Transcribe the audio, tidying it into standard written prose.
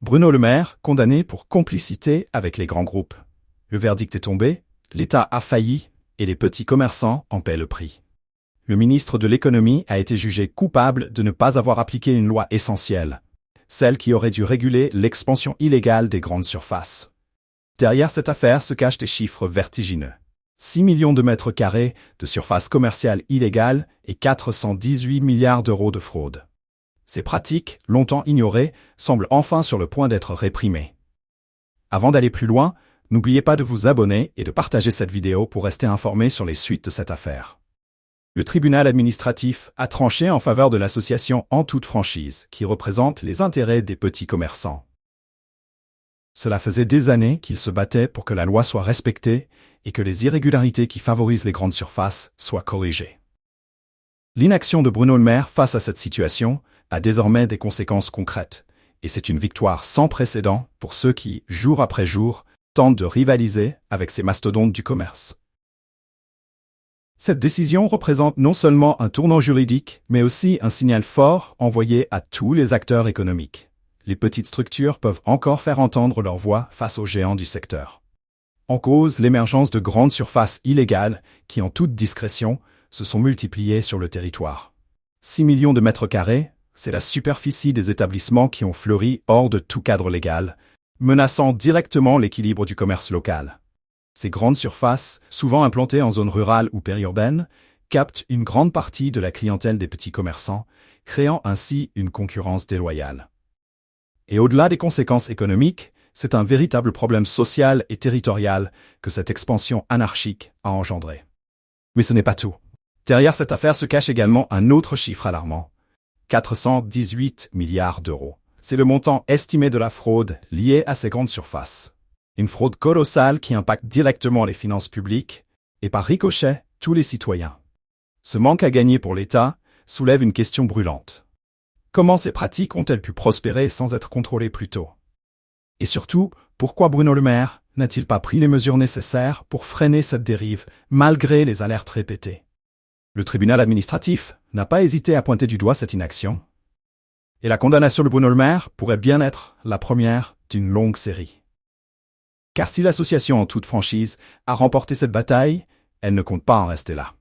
Bruno Le Maire, condamné pour complicité avec les grands groupes. Le verdict est tombé, l'État a failli et les petits commerçants en paient le prix. Le ministre de l'économie a été jugé coupable de ne pas avoir appliqué une loi essentielle, celle qui aurait dû réguler l'expansion illégale des grandes surfaces. Derrière cette affaire se cachent des chiffres vertigineux. 6 millions de mètres carrés de surface commerciale illégale et 418 milliards d'euros de fraude. Ces pratiques, longtemps ignorées, semblent enfin sur le point d'être réprimées. Avant d'aller plus loin, n'oubliez pas de vous abonner et de partager cette vidéo pour rester informé sur les suites de cette affaire. Le tribunal administratif a tranché en faveur de l'association En Toute Franchise, qui représente les intérêts des petits commerçants. Cela faisait des années qu'il se battait pour que la loi soit respectée et que les irrégularités qui favorisent les grandes surfaces soient corrigées. L'inaction de Bruno Le Maire face à cette situation a désormais des conséquences concrètes, et c'est une victoire sans précédent pour ceux qui, jour après jour, tentent de rivaliser avec ces mastodontes du commerce. Cette décision représente non seulement un tournant juridique, mais aussi un signal fort envoyé à tous les acteurs économiques. Les petites structures peuvent encore faire entendre leur voix face aux géants du secteur. En cause, l'émergence de grandes surfaces illégales qui, en toute discrétion, se sont multipliées sur le territoire. 6 millions de mètres carrés, c'est la superficie des établissements qui ont fleuri hors de tout cadre légal, menaçant directement l'équilibre du commerce local. Ces grandes surfaces, souvent implantées en zone rurale ou périurbaine, captent une grande partie de la clientèle des petits commerçants, créant ainsi une concurrence déloyale. Et au-delà des conséquences économiques, c'est un véritable problème social et territorial que cette expansion anarchique a engendré. Mais ce n'est pas tout. Derrière cette affaire se cache également un autre chiffre alarmant. 418 milliards d'euros. C'est le montant estimé de la fraude liée à ces grandes surfaces. Une fraude colossale qui impacte directement les finances publiques et par ricochet tous les citoyens. Ce manque à gagner pour l'État soulève une question brûlante. Comment ces pratiques ont-elles pu prospérer sans être contrôlées plus tôt? Et surtout, pourquoi Bruno Le Maire n'a-t-il pas pris les mesures nécessaires pour freiner cette dérive, malgré les alertes répétées? Le tribunal administratif n'a pas hésité à pointer du doigt cette inaction. Et la condamnation de Bruno Le Maire pourrait bien être la première d'une longue série. Car si l'association En Toute Franchise a remporté cette bataille, elle ne compte pas en rester là.